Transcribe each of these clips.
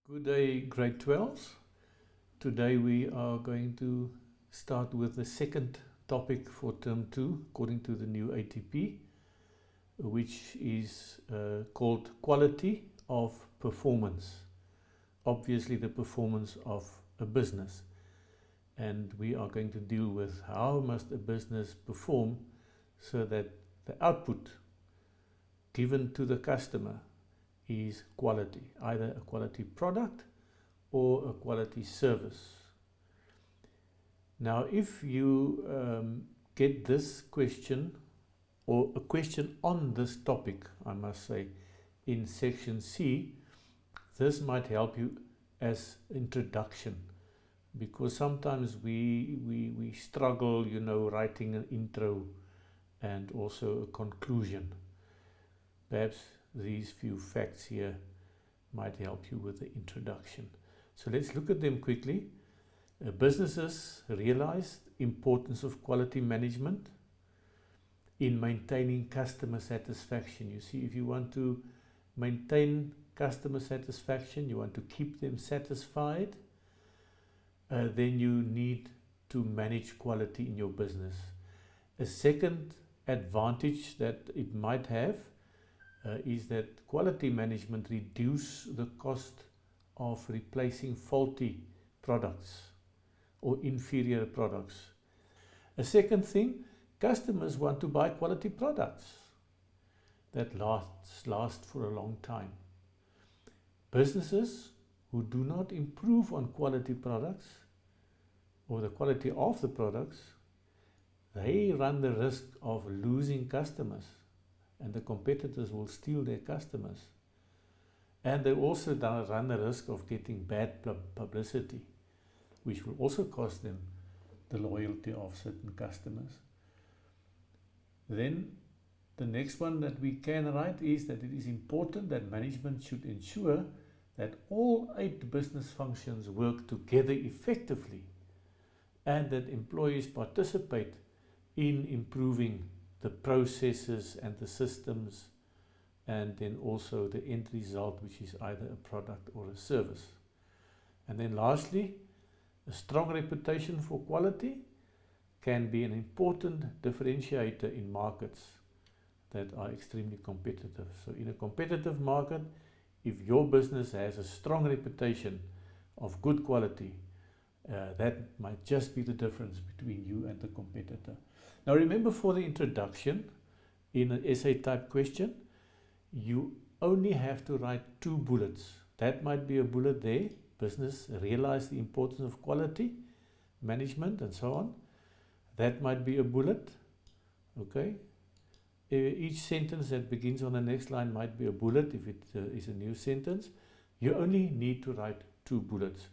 Good day, grade 12s. Today we are going to start with the second topic for term 2 according to the new ATP, which is called quality of performance. Obviously the performance of a business. And we are going to deal with how must a business perform so that the output given to the customer is quality, either a quality product or a quality service. Now, if you get this question or a question on this topic, I must say, in section C, this might help you as introduction, because sometimes we struggle, writing an intro and also a conclusion. Perhaps these few facts here might help you with the introduction. So let's look at them quickly. Businesses realize the importance of quality management in maintaining customer satisfaction. You see, if you want to maintain customer satisfaction, you want to keep them satisfied, then you need to manage quality in your business. A second advantage that it might have is that quality management reduces the cost of replacing faulty products or inferior products. A second thing, customers want to buy quality products that last for a long time. Businesses who do not improve on quality products or the quality of the products, they run the risk of losing customers, and the competitors will steal their customers. And they also run the risk of getting bad publicity, which will also cost them the loyalty of certain customers. Then the next one that we can write is that it is important that management should ensure that all 8 business functions work together effectively and that employees participate in improving the processes and the systems, and then also the end result, which is either a product or a service. And then lastly, a strong reputation for quality can be an important differentiator in markets that are extremely competitive. So in a competitive market, if your business has a strong reputation of good quality, that might just be the difference between you and the competitor. Now remember, for the introduction in an essay type question, you only have to write 2 bullets. That might be a bullet there, business realize the importance of quality management and so on. That might be a bullet, okay. Each sentence that begins on the next line might be a bullet if it is a new sentence. You only need to write 2 bullets.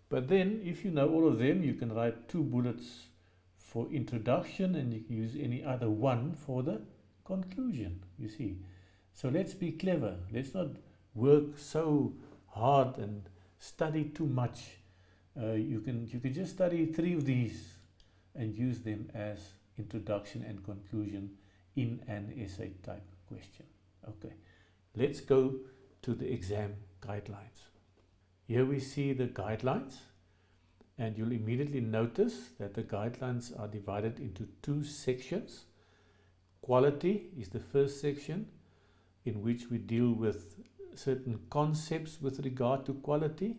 But then, if you know all of them, you can write 2 bullets for introduction and you can use any other one for the conclusion, you see. So let's be clever. Let's not work so hard and study too much. You can just study 3 of these and use them as introduction and conclusion in an essay type question. Okay, let's go to the exam guidelines. Here we see the guidelines, and you'll immediately notice that the guidelines are divided into 2 sections. Quality is the first section, in which we deal with certain concepts with regard to quality.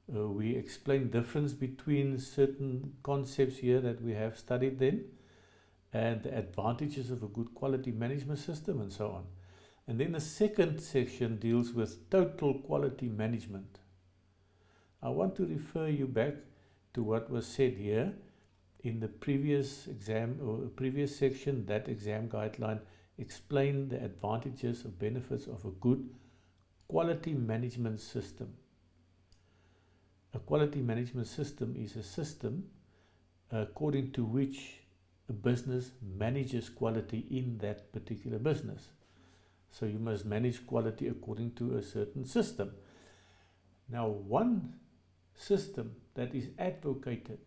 We explain difference between certain concepts here that we have studied then, and the advantages of a good quality management system and so on. And then the second section deals with total quality management. I want to refer you back to what was said here in the previous exam or previous section. That exam guideline explained the advantages or benefits of a good quality management system. A quality management system is a system according to which a business manages quality in that particular business. So you must manage quality according to a certain system. Now, one system that is advocated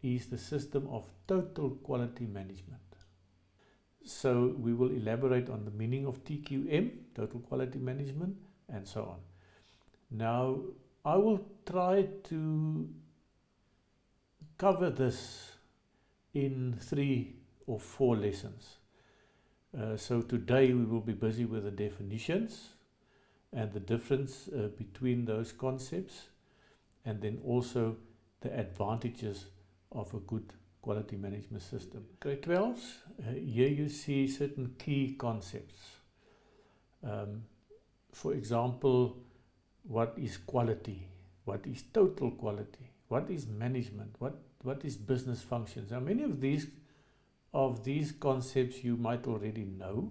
is the system of total quality management. So we will elaborate on the meaning of TQM, total quality management, and so on. Now, I will try to cover this in 3 or 4 lessons. So today we will be busy with the definitions and the difference between those concepts, and then also the advantages of a good quality management system. Grade 12s, here you see certain key concepts. For example, what is quality? What is total quality? What is management? What is business functions? Now, many of these concepts you might already know,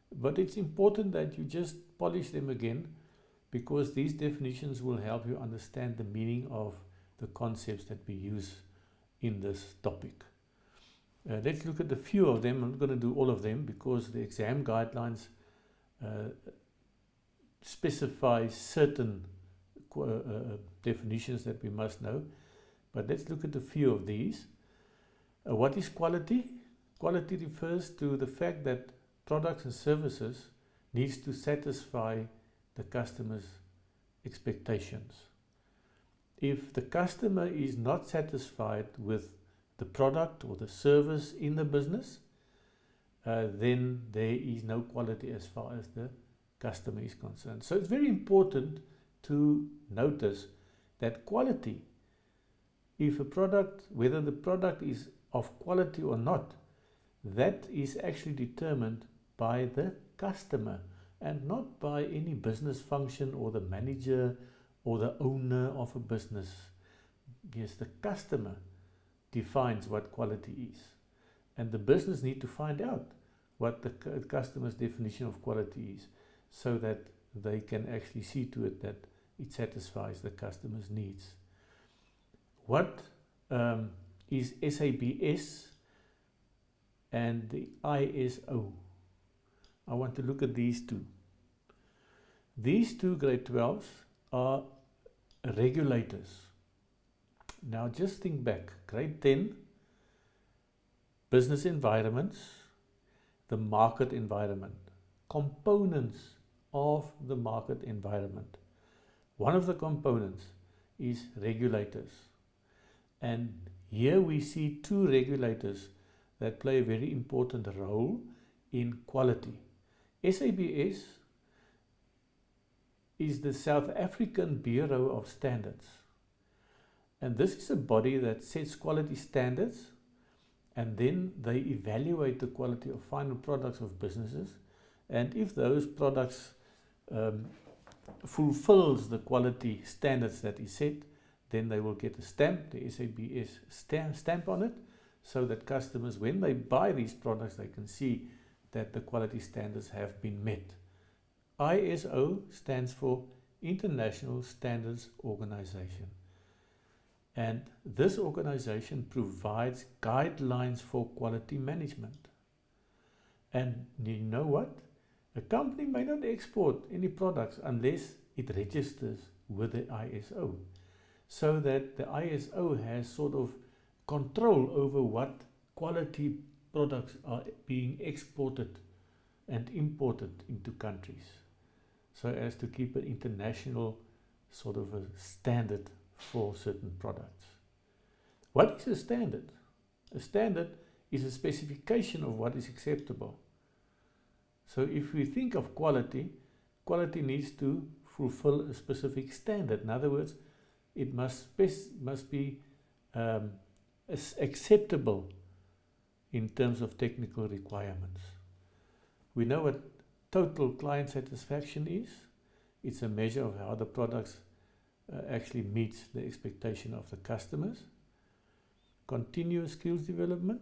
but it's important that you just polish them again, because these definitions will help you understand the meaning of the concepts that we use in this topic. Let's look at a few of them. I'm not going to do all of them because the exam guidelines specify certain definitions that we must know. But let's look at a few of these. What is quality? Quality refers to the fact that products and services needs to satisfy the customer's expectations. If the customer is not satisfied with the product or the service in the business, then there is no quality as far as the customer is concerned. So it's very important to notice that quality, if a product, whether the product is of quality or not, that is actually determined by the customer and not by any business function or the manager or the owner of a business. Yes, the customer defines what quality is, and the business need to find out what the customer's definition of quality is, so that they can actually see to it that it satisfies the customer's needs. What is SABS and the ISO? I want to look at these two. These two grade 12s are regulators. Now just think back, grade 10, business environments, the market environment, components of the market environment. One of the components is regulators. And here we see 2 regulators that play a very important role in quality. SABS is the South African Bureau of Standards. And this is a body that sets quality standards, and then they evaluate the quality of final products of businesses. And if those products fulfills the quality standards that is set, then they will get a stamp, the SABS stamp on it, so that customers, when they buy these products, they can see that the quality standards have been met. ISO stands for International Standards Organization. And this organization provides guidelines for quality management. And you know what? A company may not export any products unless it registers with the ISO, so that the ISO has sort of control over what quality products are being exported and imported into countries, so as to keep an international sort of a standard for certain products. What is a standard? A standard is a specification of what is acceptable. So if we think of quality, quality needs to fulfill a specific standard. In other words, it must be acceptable in terms of technical requirements. We know what total client satisfaction is. It's a measure of how the products actually meets the expectation of the customers. Continuous skills development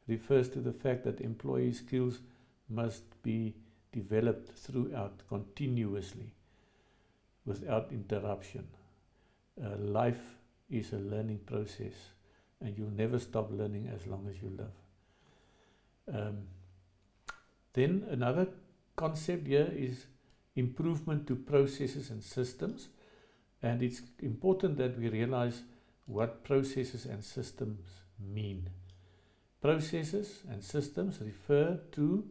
refers to the fact that employee skills must be developed throughout continuously without interruption. Life is a learning process, and you'll never stop learning as long as you live. Then another concept here is improvement to processes and systems, and it's important that we realize what processes and systems mean. Processes and systems refer to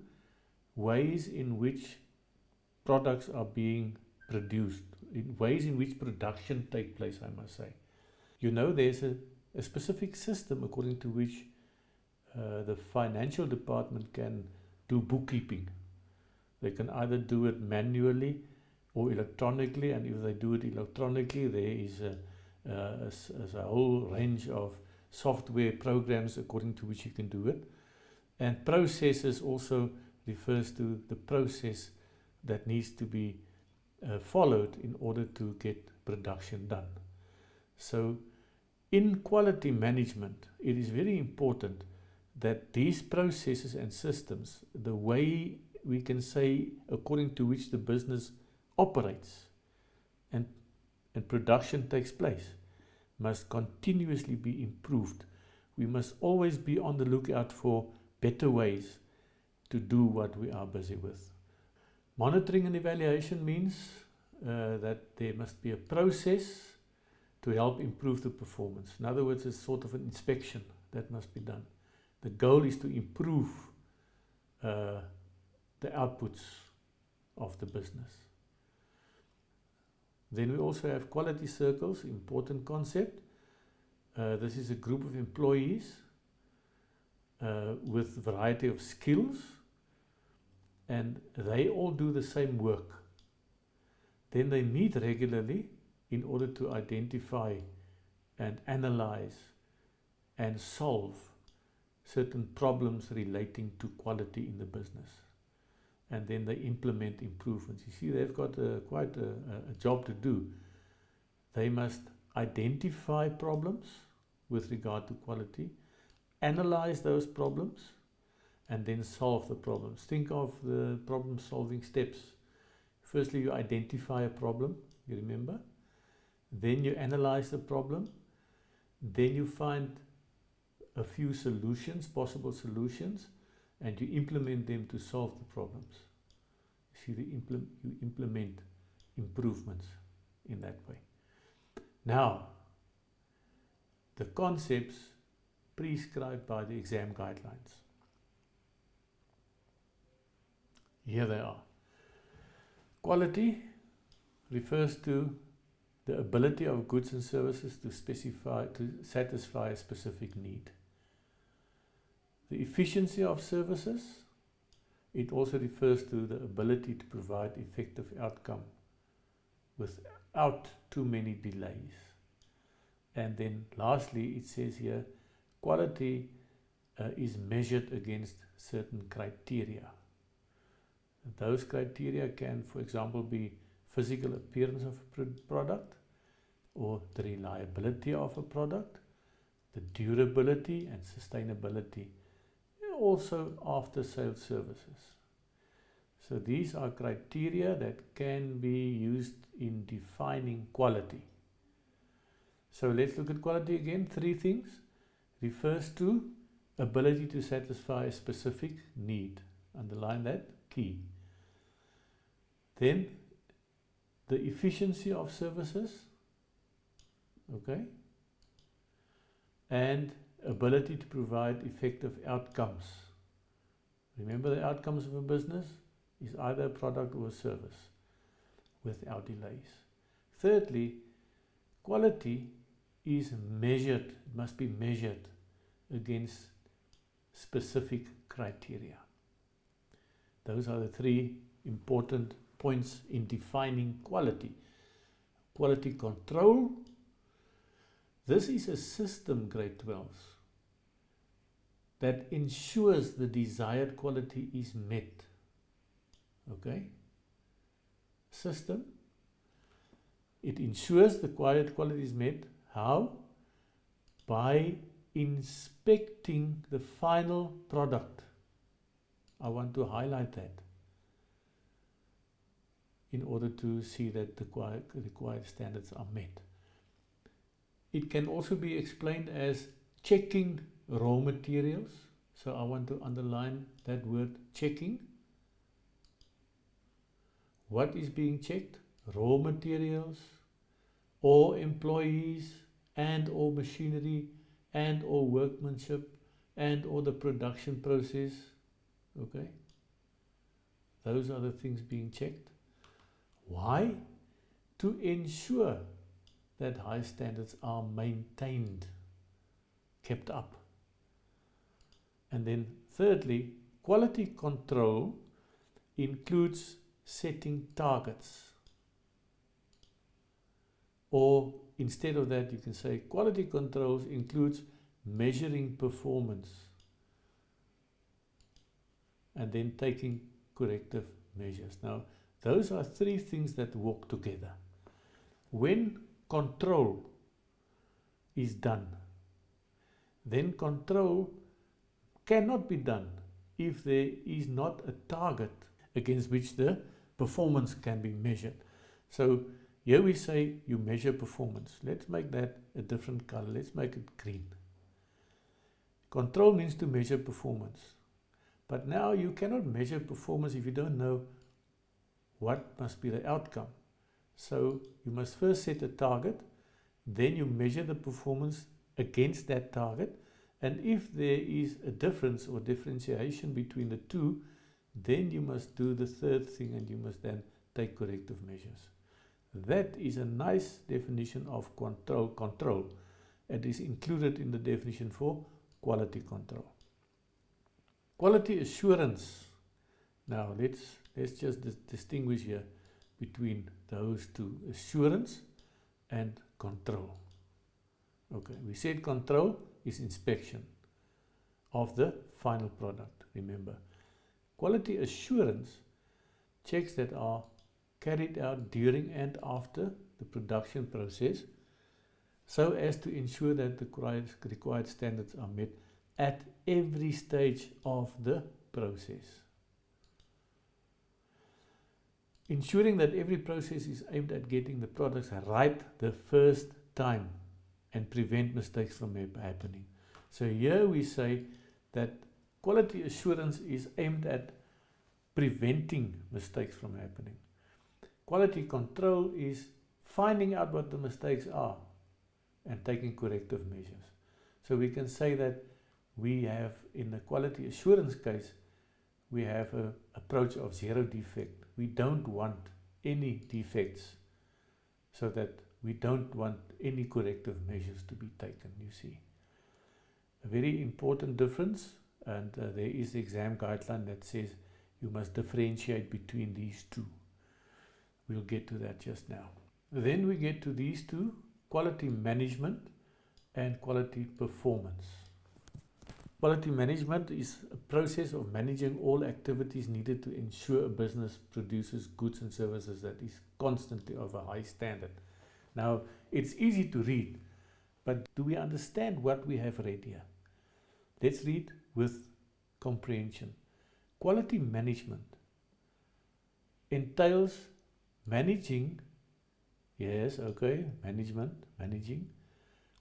ways in which products are being produced, in ways in which production take place, I must say. You know, there's a specific system according to which the financial department can do bookkeeping. They can either do it manually or electronically, and if they do it electronically, there is a whole range of software programs according to which you can do it. And processes also refers to the process that needs to be followed in order to get production done. So in quality management, it is very important that these processes and systems, the way we can say according to which the business operates and production takes place, must continuously be improved. We must always be on the lookout for better ways to do what we are busy with. Monitoring and evaluation means that there must be a process to help improve the performance. In other words, it's sort of an inspection that must be done. The goal is to improve the outputs of the business. Then we also have quality circles, important concept. This is a group of employees with a variety of skills, and they all do the same work. Then they meet regularly in order to identify and analyze and solve certain problems relating to quality in the business. And then they implement improvements. You see, they've got quite a job to do. They must identify problems with regard to quality, analyze those problems, and then solve the problems. Think of the problem-solving steps. Firstly, you identify a problem, you remember? Then you analyze the problem. Then you find a few solutions, possible solutions, and you implement them to solve the problems. You see, you implement improvements in that way. Now, the concepts prescribed by the exam guidelines. Here they are. Quality refers to the ability of goods and services to satisfy a specific need. The efficiency of services, it also refers to the ability to provide effective outcome without too many delays. And then lastly, it says here, quality is measured against certain criteria. Those criteria can, for example, be physical appearance of a product, or the reliability of a product, the durability and sustainability, and also after-sales services. So these are criteria that can be used in defining quality. So let's look at quality again. 3 things. Refers to ability to satisfy a specific need. Underline that, key. Then the efficiency of services, okay, and ability to provide effective outcomes. Remember, the outcomes of a business is either a product or a service without delays. Thirdly, quality is measured, it must be measured against specific criteria. Those are the 3 important points in defining quality. Quality control. This is a system, grade 12s, that ensures the desired quality is met. Okay? System. It ensures the quality is met. How? By inspecting the final product. I want to highlight that in order to see that the required standards are met. It can also be explained as checking raw materials. So I want to underline that word, checking. What is being checked? Raw materials, or employees, and or machinery, and or workmanship, and or the production process. Okay? Those are the things being checked. Why? to ensure that high standards are maintained, kept up. And then thirdly, quality control includes setting targets. Or instead of that, you can say quality controls includes measuring performance and then taking corrective measures. Now, those are three things that walk together. When control is done, then control cannot be done if there is not a target against which the performance can be measured. So here we say you measure performance. Let's make that a different color. Let's make it green. Control means to measure performance. But now you cannot measure performance if you don't know what must be the outcome. So you must first set a target, then you measure the performance against that target, and if there is a difference or differentiation between the two, then you must do the third thing, and you must then take corrective measures. That is a nice definition of control. It is included in the definition for quality control. Quality assurance. Now let's just distinguish here between those two, assurance and control. Okay, we said control is inspection of the final product, remember. Quality assurance checks that are carried out during and after the production process so as to ensure that the required standards are met at every stage of the process. Ensuring that every process is aimed at getting the products right the first time and prevent mistakes from happening. So here we say that quality assurance is aimed at preventing mistakes from happening. Quality control is finding out what the mistakes are and taking corrective measures. So we can say that we have, in the quality assurance case, we have an approach of zero defect. We don't want any defects, so that we don't want any corrective measures to be taken, you see. A very important difference, and there is the exam guideline that says you must differentiate between these two. We'll get to that just now. Then we get to these two, quality management and quality performance. Quality management is a process of managing all activities needed to ensure a business produces goods and services that is constantly of a high standard. Now, it's easy to read, but do we understand what we have read here? Let's read with comprehension. Quality management entails managing, yes, okay, managing.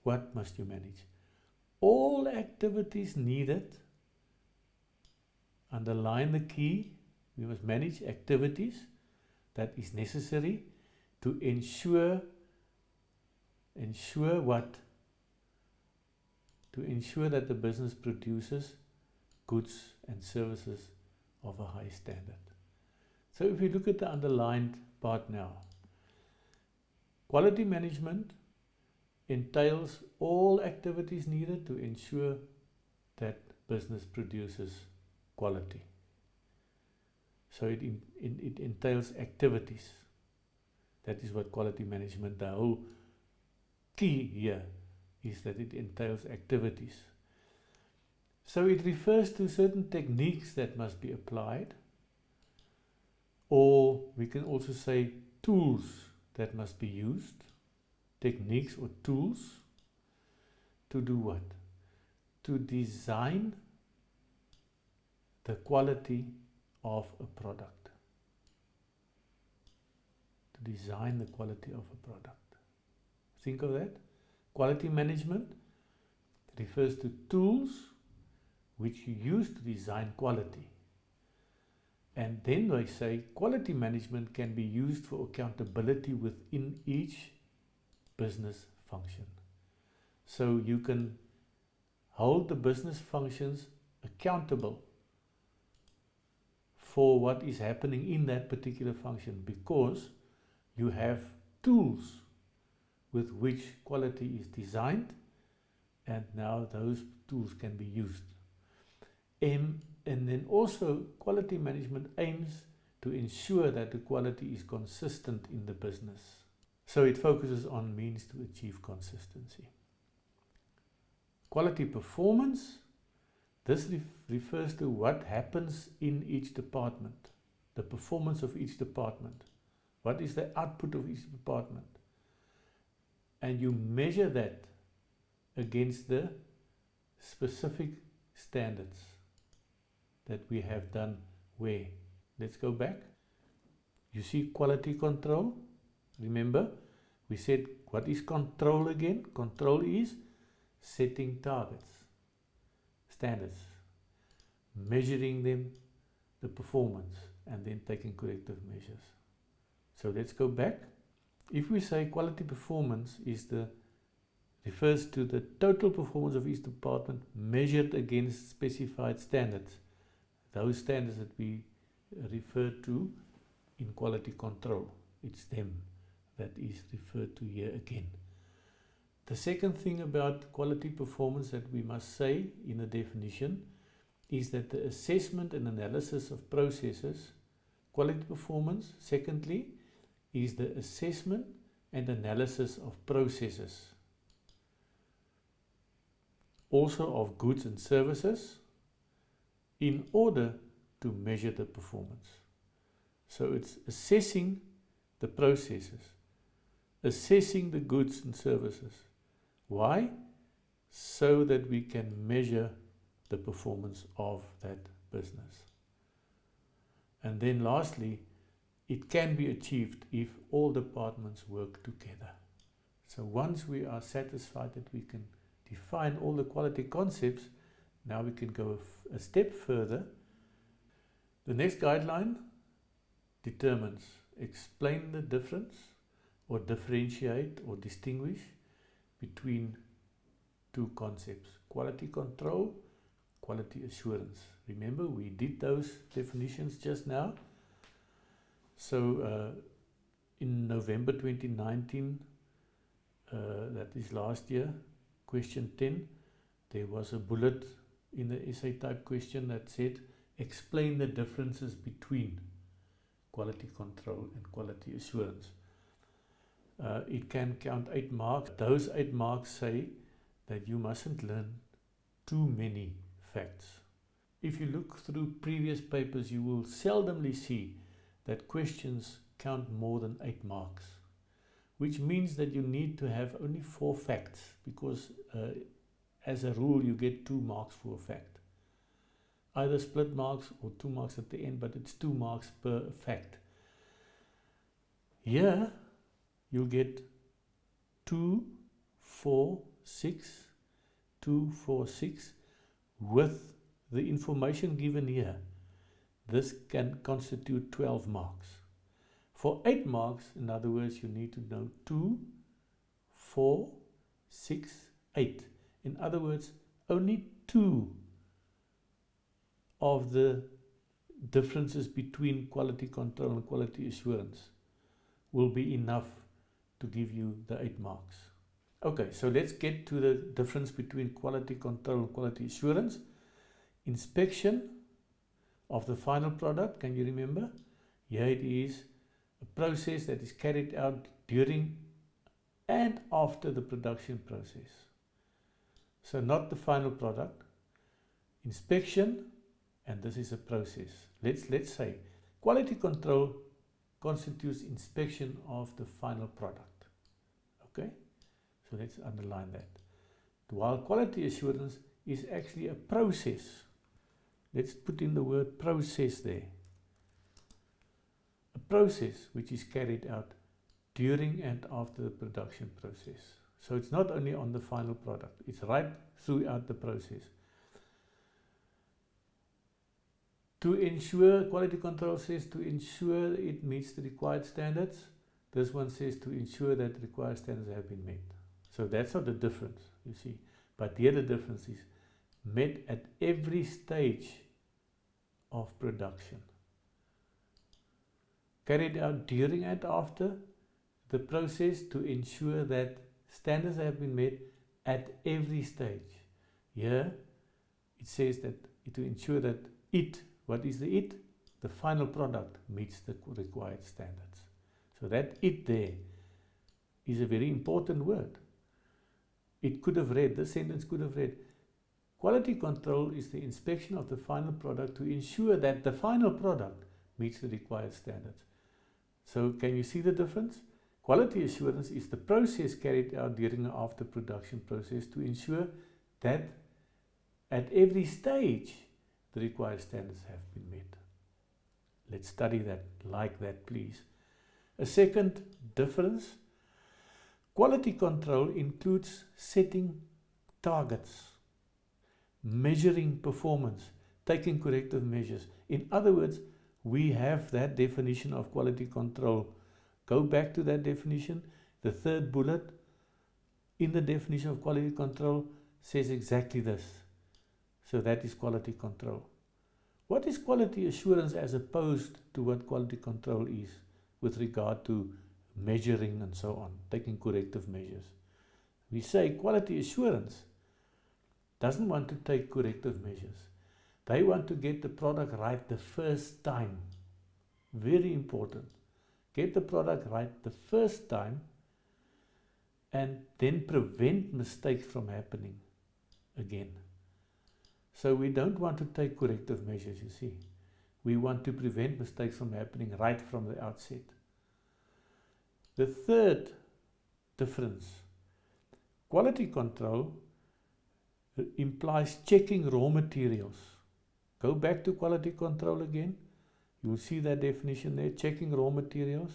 What must you manage? All activities needed, underline the key, we must manage activities that is necessary to ensure what? To ensure that the business produces goods and services of a high standard. So if we look at the underlined part now, quality management entails all activities needed to ensure that business produces quality. So it entails activities. That is what quality management, the whole key here is that it entails activities. So it refers to certain techniques that must be applied, or we can also say tools that must be used. Techniques or tools to do what? To design the quality of a product. To design the quality of a product. Think of that. Quality management refers to tools which you use to design quality. And then they say quality management can be used for accountability within each business function. So you can hold the business functions accountable for what is happening in that particular function, because you have tools with which quality is designed, and now those tools can be used. And then also quality management aims to ensure that the quality is consistent in the business. So it focuses on means to achieve consistency. Quality performance, this refers to what happens in each department, the performance of each department. What is the output of each department? And you measure that against the specific standards that we have done where. Let's go back. You see quality control. Remember, we said what is control again? Control is setting targets, standards, measuring them, the performance, and then taking corrective measures. So let's go back. If we say quality performance refers to the total performance of each department measured against specified standards, those standards that we refer to in quality control, it's them that is referred to here again. The second thing about quality performance that we must say in a definition is that the assessment and analysis of processes, quality performance, secondly, is the assessment and analysis of processes, also of goods and services, in order to measure the performance. So it's assessing the processes, assessing the goods and services. Why? So that we can measure the performance of that business. And then lastly, it can be achieved if all departments work together. So once we are satisfied that we can define all the quality concepts, now we can go a step further. The next guideline determines, explain the difference or differentiate or distinguish between two concepts: quality control, quality assurance. Remember, we did those definitions just now. So in November 2019, that is last year, question 10, there was a bullet in the essay type question that said, explain the differences between quality control and quality assurance. It can count 8 marks. Those 8 marks say that you mustn't learn too many facts. If you look through previous papers, you will seldomly see that questions count more than 8 marks, which means that you need to have only 4 facts, because as a rule you get 2 marks for a fact. Either split marks or 2 marks at the end, but it's 2 marks per fact. Here you'll get 2, 4, 6, 2, 4, 6 with the information given here. This can constitute 12 marks. For 8 marks, in other words, you need to know 2, 4, 6, 8. In other words, only 2 of the differences between quality control and quality assurance will be enough to give you the 8 marks. Okay, so let's get to the difference between quality control and quality assurance. Inspection of the final product, can you remember? Here it is a process that is carried out during and after the production process. So not the final product. Inspection, and this is a process. Let's say quality control constitutes inspection of the final product. Okay, so let's underline that. While quality assurance is actually a process. Let's put in the word process there. A process which is carried out during and after the production process. So it's not only on the final product, it's right throughout the process. To ensure, quality control says to ensure it meets the required standards. This one says to ensure that required standards have been met. So that's not the difference, you see. But here the difference is met at every stage of production. Carried out during and after, the process to ensure that standards have been met at every stage. Here it says that to ensure that what is the it? The final product meets the required standards. So that it there is a very important word. It could have read, this sentence could have read, quality control is the inspection of the final product to ensure that the final product meets the required standards. So can you see the difference? Quality assurance is the process carried out during and after production process to ensure that at every stage the required standards have been met. Let's study that like that, please. A second difference, quality control includes setting targets, measuring performance, taking corrective measures. In other words, we have that definition of quality control. Go back to that definition. The third bullet in the definition of quality control says exactly this. So that is quality control. What is quality assurance as opposed to what quality control is with regard to measuring and so on, taking corrective measures? We say quality assurance doesn't want to take corrective measures. They want to get the product right the first time. Very important. Get the product right the first time and then prevent mistakes from happening again. So we don't want to take corrective measures, you see. We want to prevent mistakes from happening right from the outset. The third difference, quality control implies checking raw materials. Go back to quality control again. You will see that definition there, checking raw materials,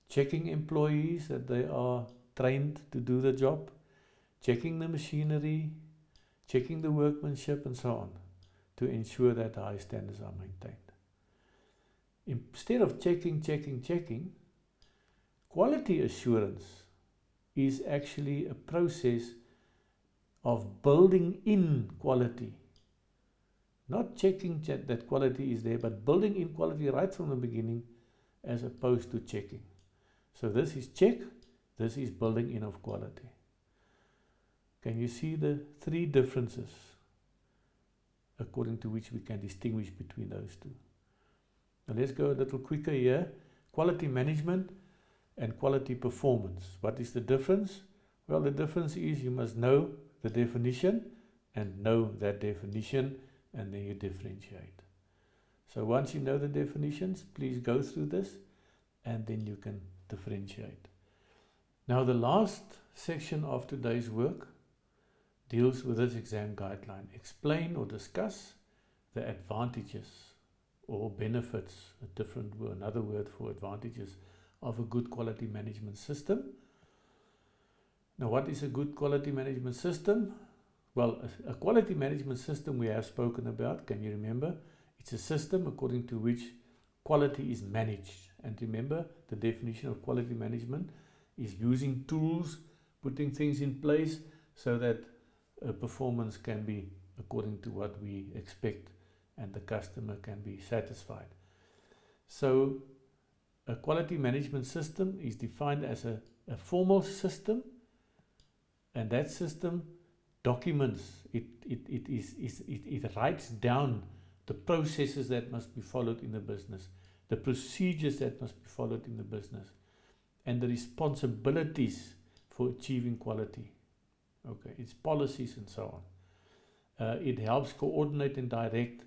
checking employees that they are trained to do the job, checking the machinery, checking the workmanship and so on to ensure that high standards are maintained. Instead of checking, quality assurance is actually a process of building in quality. Not checking that quality is there, but building in quality right from the beginning as opposed to checking. So this is check, this is building in of quality. Can you see the three differences according to which we can distinguish between those two? Now let's go a little quicker here. Quality management and quality performance. What is the difference? Well, the difference is you must know the definition and know that definition, and then you differentiate. So once you know the definitions, please go through this and then you can differentiate. Now the last section of today's work deals with this exam guideline. Explain or discuss the advantages or benefits, another word for advantages of a good quality management system. Now what is a good quality management system? Well, a quality management system we have spoken about, can you remember? It's a system according to which quality is managed. And remember, the definition of quality management is using tools, putting things in place so that performance can be according to what we expect and the customer can be satisfied. So a quality management system is defined as a formal system, and that system documents, it writes down the processes that must be followed in the business, the procedures that must be followed in the business, and the responsibilities for achieving quality. Okay, it's policies and so on. It helps coordinate and direct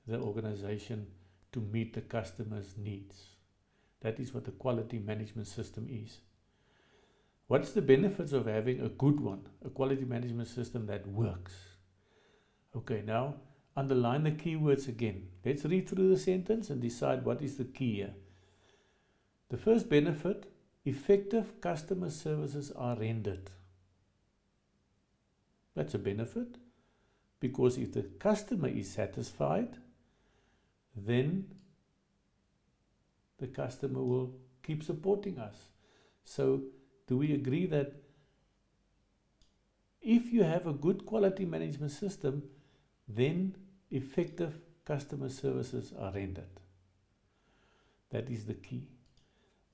the organization to meet the customer's needs. That is what the quality management system is. What's the benefits of having a good one, a quality management system that works? Okay, now underline the keywords again. Let's read through the sentence and decide what is the key here. The first benefit, effective customer services are rendered. That's a benefit, because if the customer is satisfied, then the customer will keep supporting us. So do we agree that if you have a good quality management system, then effective customer services are rendered? That is the key.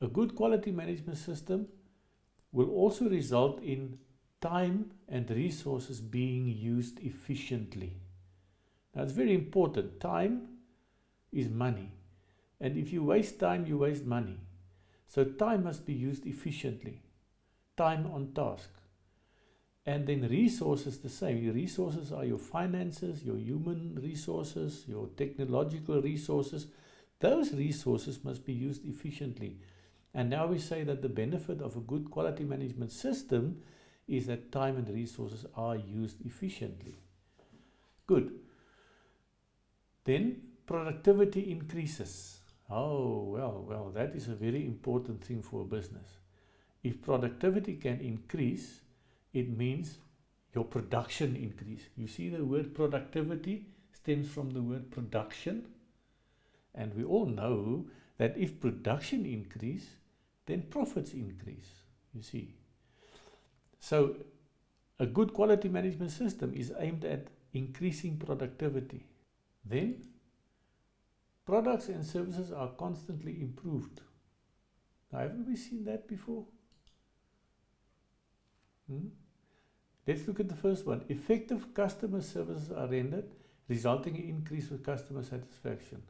A good quality management system will also result in time and resources being used efficiently. Now it's very important. Time is money. And if you waste time, you waste money. So time must be used efficiently. Time on task. And then resources the same. Your resources are your finances, your human resources, your technological resources. Those resources must be used efficiently. And now we say that the benefit of a good quality management system is that time and resources are used efficiently. Good. Then productivity increases. Oh, well, that is a very important thing for a business. If productivity can increase, it means your production increase. You see, the word productivity stems from the word production. And we all know that if production increase, then profits increase. You see. So a good quality management system is aimed at increasing productivity. Then products and services are constantly improved. Now, haven't we seen that before? Let's look at the first one. Effective customer services are rendered, resulting in increase with customer satisfaction.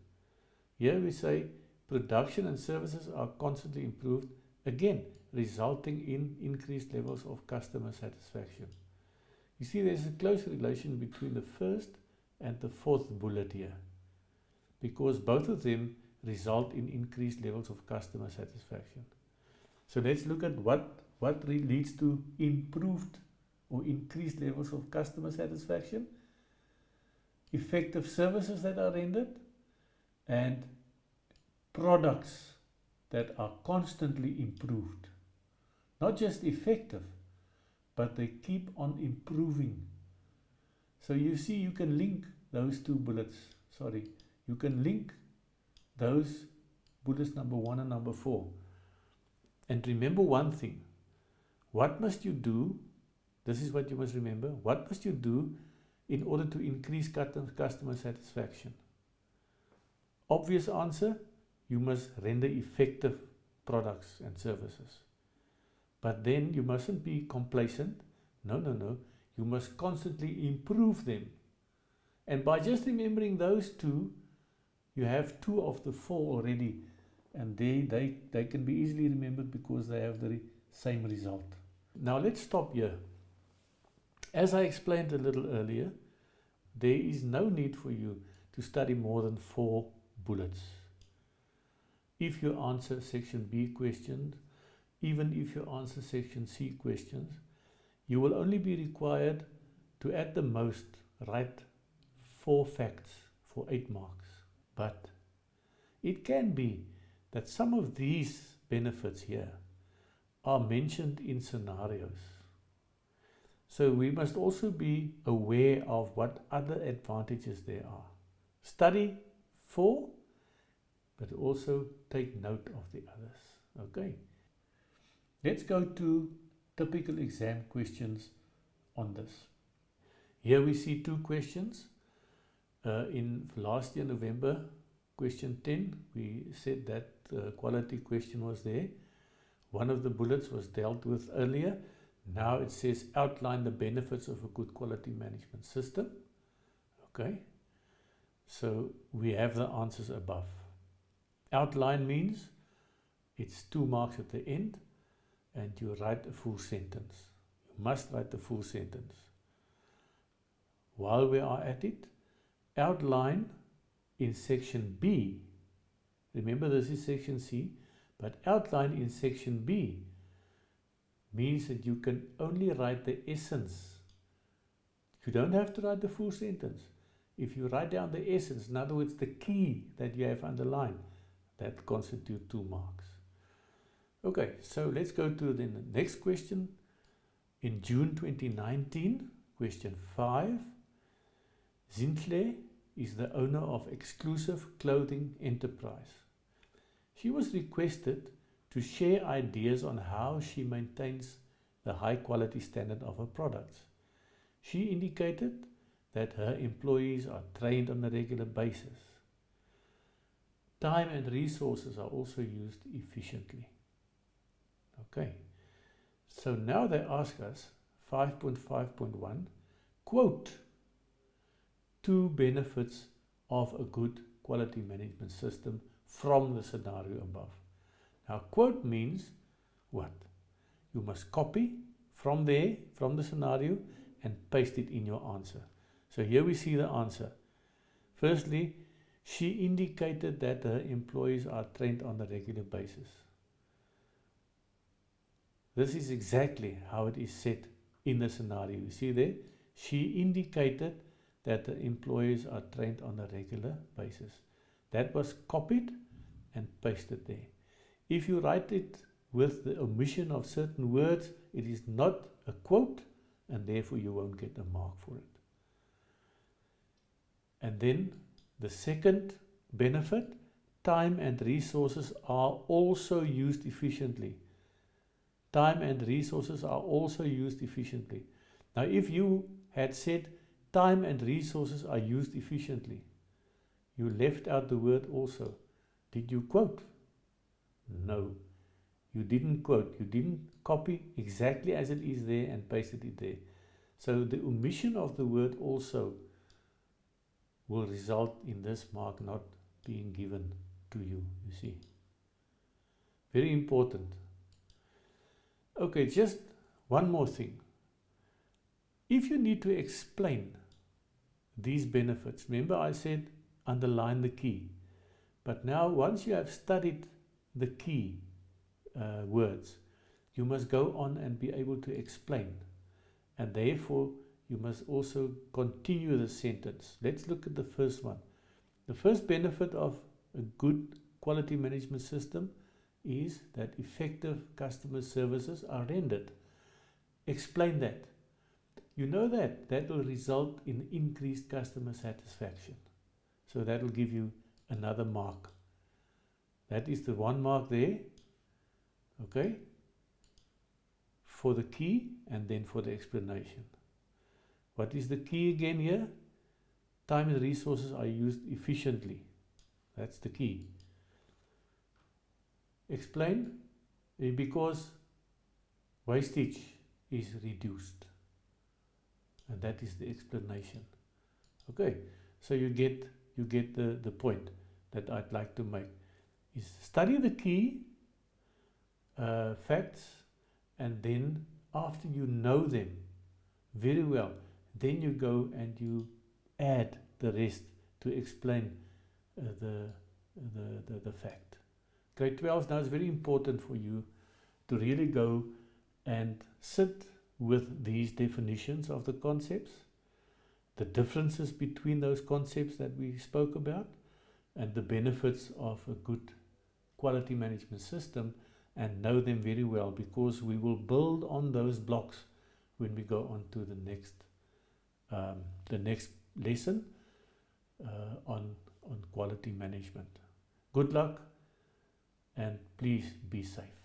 Here we say production and services are constantly improved, again resulting in increased levels of customer satisfaction. You see, there's a close relation between the first and the fourth bullet here, because both of them result in increased levels of customer satisfaction. So let's look at what leads to improved or increased levels of customer satisfaction. Effective services that are rendered and products that are constantly improved. Not just effective, but they keep on improving. So you see, you can link those two bullets. You can link those bullets, number 1 and number 4. And remember one thing. What must you do? This is what you must remember. What must you do in order to increase customer satisfaction? Obvious answer, you must render effective products and services. But then you mustn't be complacent. No. You must constantly improve them. And by just remembering those two, you have 2 of the 4 already. And they can be easily remembered because they have the same result. Now let's stop here. As I explained a little earlier, there is no need for you to study more than 4 bullets. If you answer section B questions, even if you answer section C questions, you will only be required to at the most write 4 facts for 8 marks. But it can be that some of these benefits here are mentioned in scenarios. So we must also be aware of what other advantages there are. Study 4, but also take note of the others. Okay. Let's go to typical exam questions on this. Here we see 2 questions. In last year, November, question 10, we said that quality question was there. One of the bullets was dealt with earlier. Now it says outline the benefits of a good quality management system. Okay. So we have the answers above. Outline means it's 2 marks at the end and you write a full sentence. You must write the full sentence. While we are at it, outline in section B. Remember, this is section C, but outline in section B means that you can only write the essence. You don't have to write the full sentence. If you write down the essence, in other words, the key that you have underlined, that constitutes 2 marks. Okay, so let's go to the next question. In June 2019, question 5, Zinhle is the owner of Exclusive Clothing Enterprise. She was requested to share ideas on how she maintains the high quality standard of her products. She indicated that her employees are trained on a regular basis. Time and resources are also used efficiently. Okay, so now they ask us 5.5.1, quote 2 benefits of a good quality management system from the scenario above. Now, quote means what? You must copy from there, from the scenario, and paste it in your answer. So here we see the answer. Firstly, she indicated that her employees are trained on a regular basis. This is exactly how it is said in the scenario. You see there? She indicated that the employees are trained on a regular basis. That was copied and pasted there. If you write it with the omission of certain words, it is not a quote, and therefore you won't get a mark for it. And then the second benefit, time and resources are also used efficiently. Time and resources are also used efficiently. Now, if you had said time and resources are used efficiently, you left out the word also. Did you quote? No, you didn't quote. You didn't copy exactly as it is there and pasted it there. So the omission of the word also will result in this mark not being given to you, you see. Very important. Okay, just one more thing. If you need to explain these benefits, remember I said underline the key. But now once you have studied the key words, you must go on and be able to explain. And therefore, you must also continue the sentence. Let's look at the first one. The first benefit of a good quality management system is that effective customer services are rendered. Explain that. You know that will result in increased customer satisfaction. So that will give you another mark. That is the 1 mark there. Okay? For the key and then for the explanation. What is the key again here? Time and resources are used efficiently. That's the key. Explain, because wastage is reduced. And that is the explanation. Okay, so you get the point that I'd like to make. Is study the key facts, and then after you know them very well, then you go and you add the rest to explain the fact. Grade 12 now is very important for you to really go and sit with these definitions of the concepts, the differences between those concepts that we spoke about, and the benefits of a good quality management system, and know them very well, because we will build on those blocks when we go on to the next lesson on quality management. Good luck, and please be safe.